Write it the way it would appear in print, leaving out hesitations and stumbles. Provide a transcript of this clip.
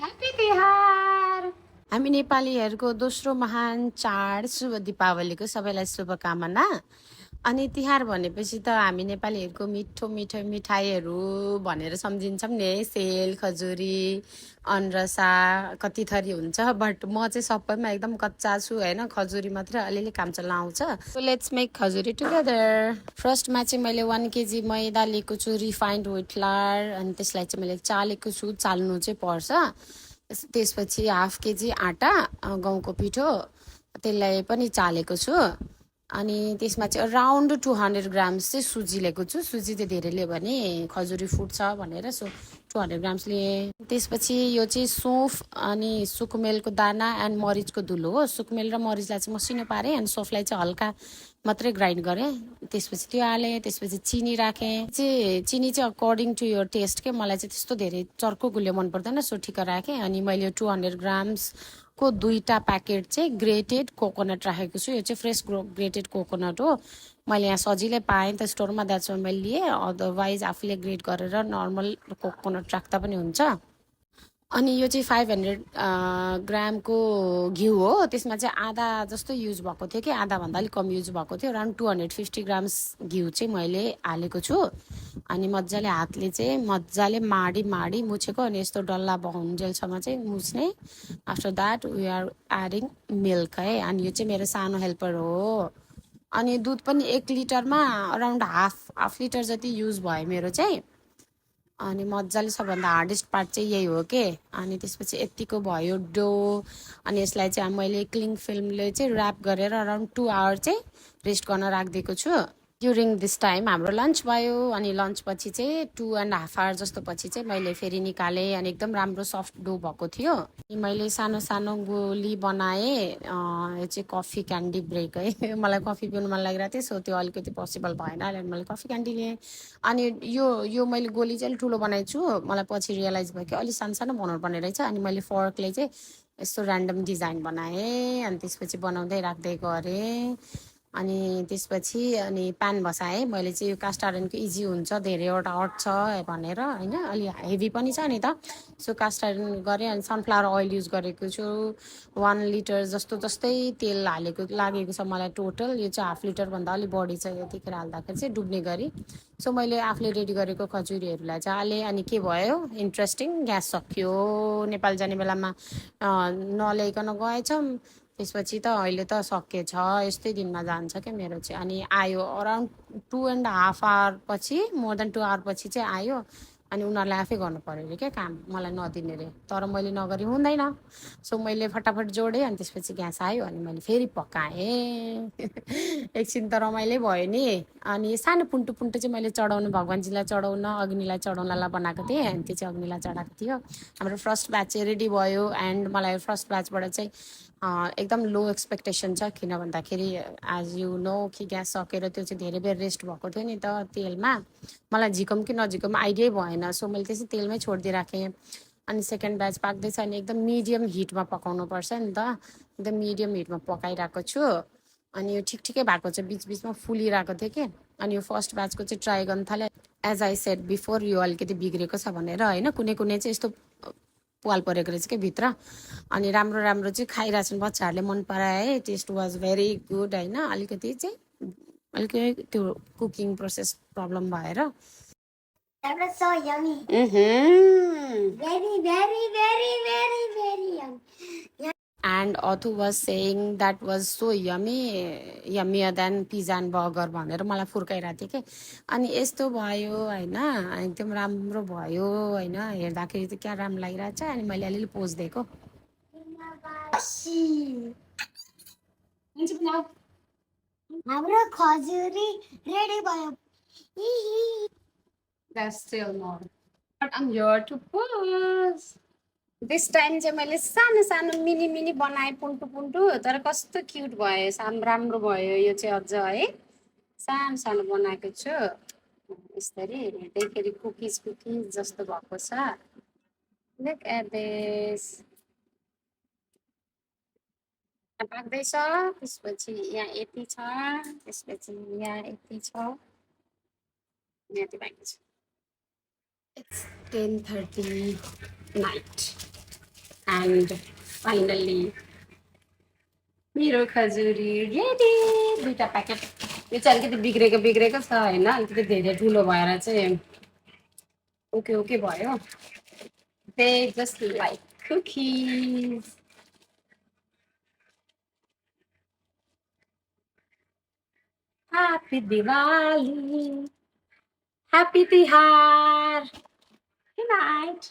Happy Tihar. हामी नेपालीहरूको दोस्रो महान चाड शुभ दीपावलीको सबैलाई शुभकामना। अनि तिहार भनेपछि त हामी नेपालीहरूको मिठो मिठो मिठाईहरू भनेर सम्झिन्छौँ नि, सेल, खजुरी, अनरसा कति थरी हुन्छ। बट म चाहिँ सबैमा एकदम कच्चा छु होइन, खजुरी मात्रै अलिअलि काम चल्न आउँछ। सो लेट्स मेक खजुरी टुगेदर। फर्स्टमा चाहिँ मैले 1 केजी मैदा लिएको छु, रिफाइन्ड व्हिट फ्लावर। अनि त्यसलाई चाहिँ मैले चालेको छु, चाल्नु चाहिँ पर्छ। त्यसपछि 1/2 केजी आटा, गहुँको पिठो, त्यसलाई पनि चालेको छु। अनि त्यसमा चाहिँ अराउन्ड 200 ग्राम्स चाहिँ सुजी लिएको छु। सुजी चाहिँ धेरै लियो भने खजुरी फुट्छ भनेर, सो 200 ग्राम्स लिएँ। त्यसपछि यो चाहिँ सौँफ अनि सुकुमेलको दाना एन्ड मरिचको धुलो हो। सुकुमेल र मरिचलाई चाहिँ मसिनो पारेँ अनि सौँफलाई चाहिँ हल्का मात्रै ग्राइन्ड गरेँ। त्यसपछि त्यो हालेँ। त्यसपछि चिनी राखेँ। चिनी चाहिँ अकर्डिङ टु योर टेस्ट के, मलाई चाहिँ त्यस्तो धेरै चर्को गुलियो मन पर्दैन, सो ठिक राखेँ। अनि मैले 200 ग्राम्सको 2टा प्याकेट चाहिँ ग्रेटेड कोकोनट राखेको छु। यो चाहिँ फ्रेस ग्रेटेड कोकोनट हो। मैले यहाँ सजिलै पाएँ त स्टोरमा, द्याट्स वाइ मैले लिएँ। अदरवाइज आफूले ग्रेट गरेर नर्मल कोकोनट राख्दा पनि हुन्छ। अनि यो चाहिँ 500 ग्रामको घिउ हो। त्यसमा चाहिँ आधा जस्तो युज भएको थियो कि आधाभन्दा अलिक कम युज भएको थियो। अराउन्ड 250 ग्राम्स घिउ चाहिँ मैले हालेको छु। अनि मजाले हातले चाहिँ मजाले माडी मुछेको। अनि यस्तो डल्ला बगाउन्जेलसम्म चाहिँ मुछ्ने। After that we are adding milk है। अनि यो चाहिँ मेरो सानो हेल्पर हो। अनि दुध पनि 1 लिटरमा अराउन्ड हाफ लिटर जति युज भयो मेरो चाहिँ। अनि मजाले सबभन्दा हार्डेस्ट पार्ट चाहिँ यही हो के। अनि त्यसपछि यतिको भयो डो। अनि यसलाई चाहिँ मैले क्लिङ फिल्मले चाहिँ ऱ्याप गरेर अराउन्ड 2 आवर चाहिँ रेस्ट गर्न राखिदिएको छु। ड्युरिङ दिस टाइम हाम्रो लन्च भयो। अनि लन्च पछि चाहिँ 2.5 आवर जस्तो पछि चाहिँ मैले फेरि निकालेँ। अनि एकदम राम्रो सफ्ट डो भएको थियो। अनि मैले सानो सानो गोली बनाएँ। यो चाहिँ कफी क्यान्डी ब्रेक है। मलाई कफी पिउनु मन लागिरहेको थियो, सो त्यो अलिकति पोसिबल भएन। अनि मैले कफी क्यान्डी लिएँ। अनि यो मैले गोली चाहिँ अलिक ठुलो बनाएछु। मलाई पछि रियलाइज भयो कि अलिक सानो सानो बनाउनु पर्ने रहेछ। अनि मैले फर्कले चाहिँ यस्तो ऱ्यान्डम डिजाइन बनाएँ। अनि त्यसपछि बनाउँदै राख्दै गरेँ। अनि त्यसपछि प्यान बसाएँ। मैले चाहिँ यो कास्ट आयरनको इजी हुन्छ, धेरैवटा अट्छ भनेर होइन, अलि हेभी पनि छ नि त। सो कास्ट आयरन गरेँ। अनि सनफ्लावर ओइल युज गरेको छु। 1 लिटर जस्तै तेल लागेको छ मलाई टोटल। यो चाहिँ 1/2 लिटरभन्दा अलिक बढी छ यतिखेर हाल्दाखेरि चाहिँ डुब्ने गरी। सो मैले आफूले रेडी गरेको खजुरीहरूलाई चाहिँ हालेँ। अनि के भयो इन्ट्रेस्टिङ, ग्यास सकियो। नेपाल जाने बेलामा नल्याइकन गएछौँ। त्यसपछि त अहिले त सकेछ, यस्तै दिनमा जान्छ क्या मेरो चाहिँ। अनि आयो अराउन्ड 2.5 आवर पछि, मोर देन 2 आवर पछि चाहिँ आयो। अनि उनीहरूलाई आफै गर्नु पऱ्यो अरे क्या काम, मलाई नदिने अरे। तर मैले नगरी हुँदैन, सो मैले फटाफट जोडेँ। अनि त्यसपछि ग्यास आयो अनि मैले फेरि पकाएँ। एकछिन त रमाइलै भयो नि। अनि सानो पुन्टु चाहिँ मैले चढाउनु, भगवान्जीलाई चढाउन, अग्निलाई चढाउनलाई बनाएको थिएँ। अनि त्यो चाहिँ अग्निलाई चढाएको थियो। हाम्रो फर्स्ट ब्याच चाहिँ रेडी भयो। एन्ड मलाई फर्स्ट ब्याचबाट चाहिँ एकदम लो एक्सपेक्टेसन छ। किन भन्दाखेरि एज यु नो कि ग्यास सकेर त्यो चाहिँ धेरै बेर रेस्ट भएको थियो नि त तेलमा। मलाई झिकौँ कि नझिकौँ आइडियै भएन, सो मैले त्यसै तेलमै छोडिदिइराखेँ। अनि सेकेन्ड ब्याच पाक्दैछ। अनि एकदम मिडियम हिटमा पकाउनुपर्छ नि त। एकदम मिडियम हिटमा पकाइरहेको छु। अनि यो ठिकै भएको छ, बिचबिचमा फुलिरहेको थियो कि। अनि यो फर्स्ट ब्याचको चाहिँ ट्राई गर्न थालेँ। एज आई सेड बिफोर, यो अलिकति बिग्रेको छ भनेर होइन। कुनै चाहिँ यस्तो पाल परेको रहेछ क्या भित्र। अनि राम्रो चाहिँ खाइरहेको छन् बच्चाहरूले, मन परायो है। टेस्ट वाज भेरी गुड होइन। अलिकति त्यो कुकिङ प्रोसेस प्रब्लम भएर। That was so yummy. Very yummy. And Othu was saying that was so yummy, yummier than pizza and burger भनेर मलाई फुर्काइरहेको थियो कि। अनि यस्तो भयो होइन, एकदम राम्रो भयो होइन। हेर्दाखेरि त क्या राम्रो लागिरहेछ। अनि मैले अलिअलि पोज दिएको। हाम्रो खजुरी रेडी भयो। That's still more. But I'm here to pose. This time चाहिँ मैले सानो सानो मिनी बनाएँ, पुन्टु। तर कस्तो क्युट भयो, राम्रो भयो यो चाहिँ अझ है। सानो सानो बनाएको छु यसरी, हेर्दैखेरि कुकिज जस्तो भएको छ। Look at this. पाक्दैछ। त्यसपछि यहाँ यति छ, त्यसपछि यहाँ यति छ, यति बाँकी छ। It's 10:30 night. एन्ड फाइनल्ली मेरो खजुरी रेडी 2टा प्याकेट यो चाहिँ अलिकति बिग्रेको छ होइन अलिकति धेरै ठुलो भएर चाहिँ ओके भयो they just like cookies happy Diwali happy Tihar good night